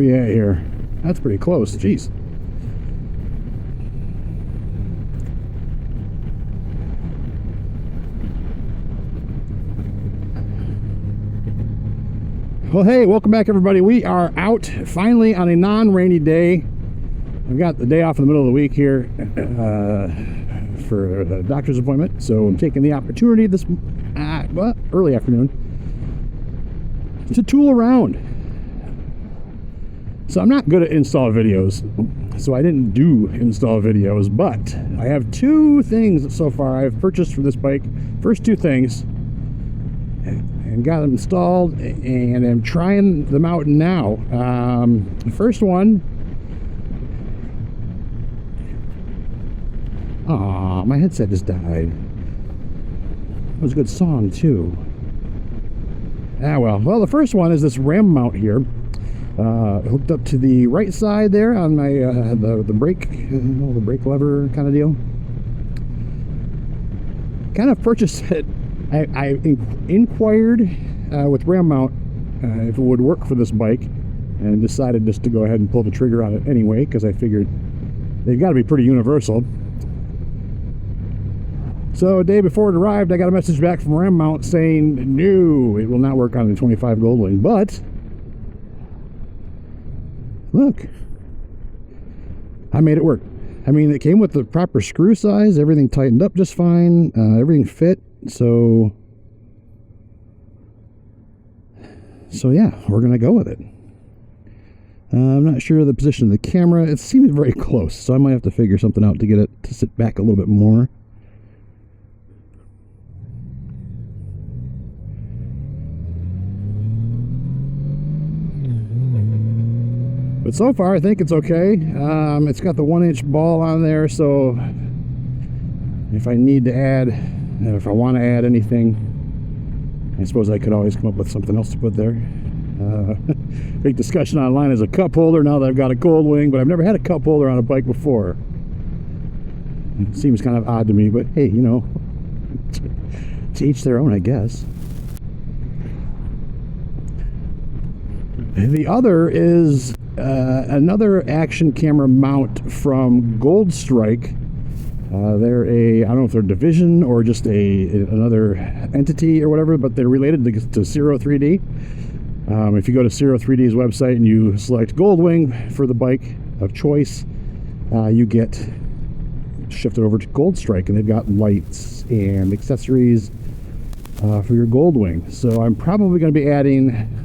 we at here? That's pretty close. Jeez. Well, hey, welcome back, everybody. We are out finally on a non-rainy day. I've got the day off in the middle of the week here for a doctor's appointment, so I'm taking the opportunity this early afternoon to tool around. So I'm not good at install videos, so I didn't do install videos, but I have two things so far I've purchased for this bike. First two things, and got them installed, and I'm trying them out now. The first one, my headset just died. It was a good song too. Well, the first one is this ram mount here, hooked up to the right side there on my the brake, the brake lever kind of deal. Kind of purchased it. I inquired with ram mount if it would work for this bike, and decided just to go ahead and pull the trigger on it anyway, because I figured they've got to be pretty universal. So a day before it arrived, I got a message back from ram mount saying no, it will not work on the 25 Goldwing. But look, I made it work. I mean, it came with the proper screw size, everything tightened up just fine, everything fit. So yeah, we're gonna go with it. I'm not sure of the position of the camera. It seems very close, so I might have to figure something out to get it to sit back a little bit more. But so far, I think it's okay. It's got the 1-inch ball on there, so if I need to add, if I want to add anything, I suppose I could always come up with something else to put there. Big discussion online is a cup holder now that I've got a Goldwing, but I've never had a cup holder on a bike before. It seems kind of odd to me, but hey, you know, to each their own, I guess. The other is another action camera mount from Goldstrike. They're I don't know if they're a division or just another entity or whatever, but they're related to Zero 3D. If you go to Zero 3D's website and you select Goldwing for the bike of choice, you get shifted over to Goldstrike, and they've got lights and accessories for your Goldwing. So I'm probably going to be adding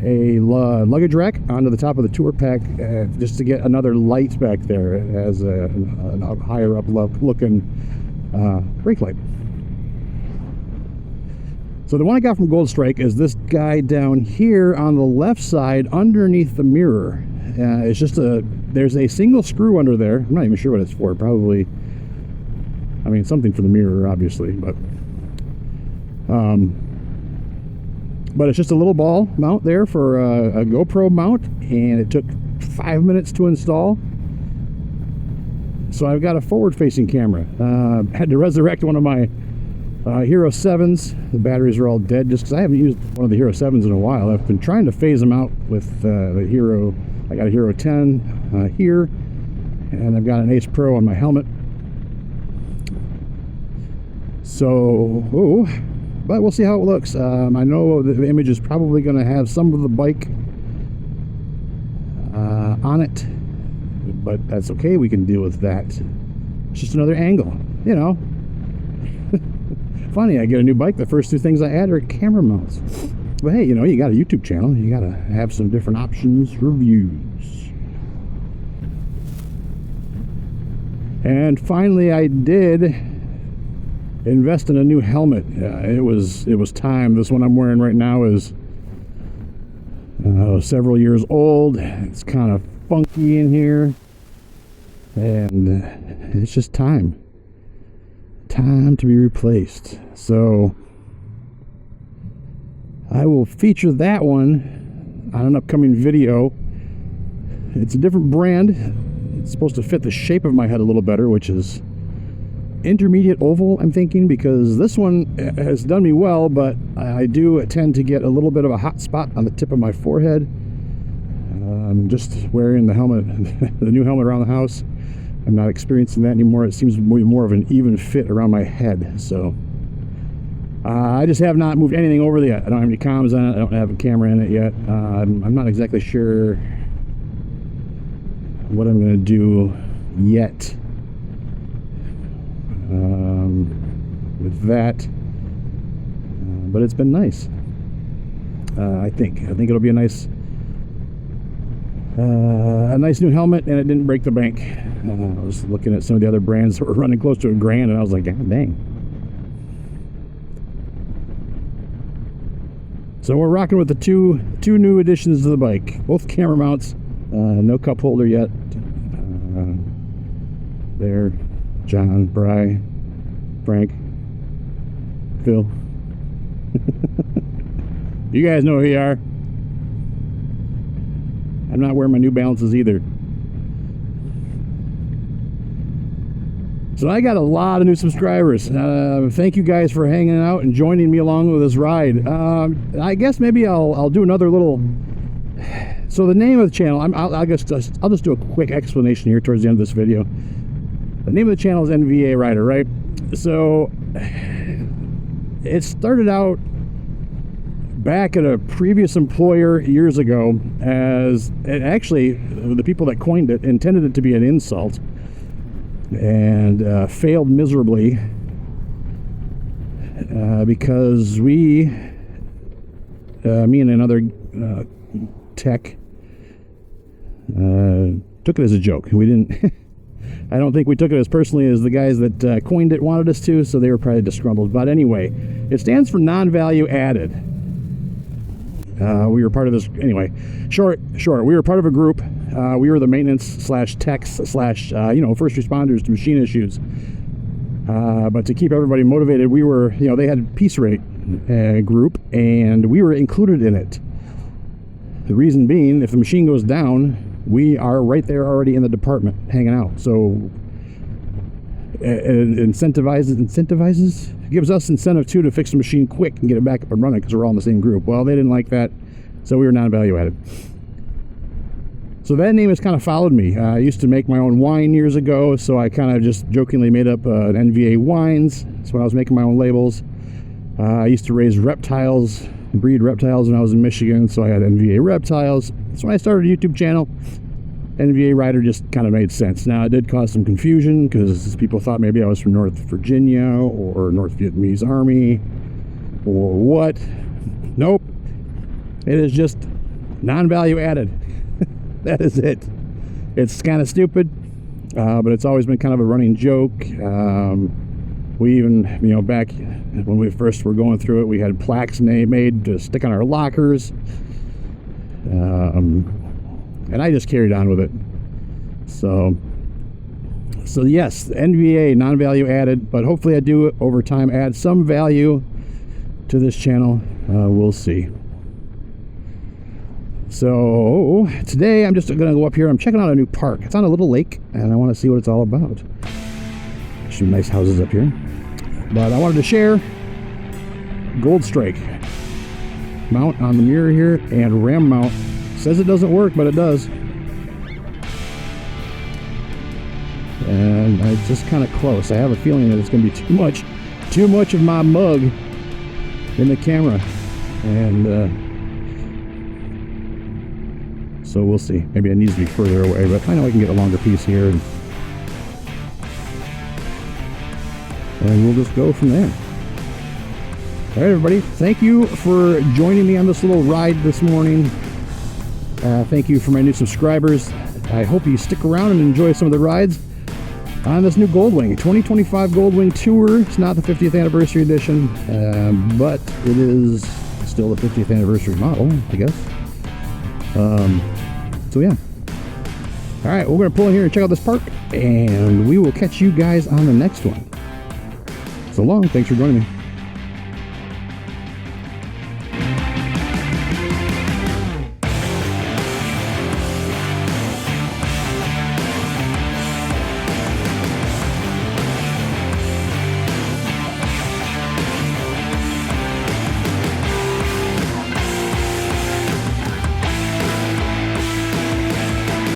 a luggage rack onto the top of the tour pack, just to get another light back there as a higher up looking brake light. So the one I got from Goldstrike is this guy down here on the left side underneath the mirror. It's just there's a single screw under there. I'm not even sure what it's for. Probably, I mean, something for the mirror, obviously, but it's just a little ball mount there for a GoPro mount, and it took 5 minutes to install. So I've got a forward-facing camera. Had to resurrect one of my Hero 7s. The batteries are all dead just because I haven't used one of the Hero 7s in a while. I've been trying to phase them out with the Hero. I got a Hero 10 here, and I've got an Ace Pro on my helmet. So, but we'll see how it looks. I know the image is probably going to have some of the bike on it, but that's okay. We can deal with that. It's just another angle, you know. Funny, I get a new bike, the first two things I add are camera mounts. But hey, you know, you got a YouTube channel, you got to have some different options for views. And finally, I did invest in a new helmet. It was time. This one I'm wearing right now is several years old. It's kind of funky in here, and it's just time to be replaced. So I will feature that one on an upcoming video. It's a different brand. It's supposed to fit the shape of my head a little better, which is intermediate oval, I'm thinking, because this one has done me well, but I do tend to get a little bit of a hot spot on the tip of my forehead, Just wearing the helmet, the new helmet around the house. I'm not experiencing that anymore. It seems more of an even fit around my head. So I just have not moved anything over yet. I don't have any comms on it. I don't have a camera in it yet. I'm not exactly sure what I'm going to do yet with that. But it's been nice. I think it'll be a nice new helmet, and it didn't break the bank. I was looking at some of the other brands that were running close to $1,000, and I was like, God dang. So we're rocking with the two new additions to the bike, both camera mounts. No cup holder yet. There, John, Bry, Frank, Phil. You guys know who you are. I'm not wearing my New Balances either. So I got a lot of new subscribers. Thank you guys for hanging out and joining me along with this ride. I guess maybe I'll do another little. So the name of the channel, I'll just do a quick explanation here towards the end of this video. The name of the channel is NVA Rider, right? So it started out back at a previous employer years ago as, actually the people that coined it intended it to be an insult, and failed miserably because me and another tech took it as a joke. We didn't I don't think we took it as personally as the guys that coined it wanted us to, so they were probably disgruntled. But anyway, it stands for non-value added. We were part of this, anyway, short, we were part of a group. We were the maintenance slash techs slash, first responders to machine issues. But to keep everybody motivated, we were, they had a piece rate group, and we were included in it. The reason being, if the machine goes down, we are right there already in the department hanging out. So it incentivizes, gives us incentive too to fix the machine quick and get it back up and running because we're all in the same group. Well, they didn't like that, so we were non-value added. So that name has kind of followed me. I used to make my own wine years ago, so I kind of just jokingly made up an NVA Wines. That's when I was making my own labels. I used to raise reptiles, breed reptiles when I was in Michigan, so I had NVA Reptiles. So when I started a YouTube channel, NVA Rider just kind of made sense. Now, it did cause some confusion because people thought maybe I was from North Virginia or North Vietnamese Army or what. Nope. It is just non-value added. That is it. It's kind of stupid, but it's always been kind of a running joke. We even, back when we first were going through it, we had plaques made to stick on our lockers. And I just carried on with it. So yes, NVA, non-value added, but hopefully I do over time add some value to this channel. We'll see. So today I'm just gonna go up here. I'm checking out a new park. It's on a little lake, and I want to see what it's all about. Some nice houses up here, but I wanted to share Goldstrike mount on the mirror here, and ram mount. Says it doesn't work, but it does. And it's just kind of close. I have a feeling that it's going to be too much of my mug in the camera, and so we'll see. Maybe it needs to be further away, but I know I can get a longer piece here, and we'll just go from there. All right, everybody, thank you for joining me on this little ride this morning. Thank you for my new subscribers. I hope you stick around and enjoy some of the rides on this new Goldwing 2025 Goldwing Tour. It's not the 50th anniversary edition, but it is still the 50th anniversary model, I guess. So yeah. All right, we're going to pull in here and check out this park, and we will catch you guys on the next one. So long. Thanks for joining me.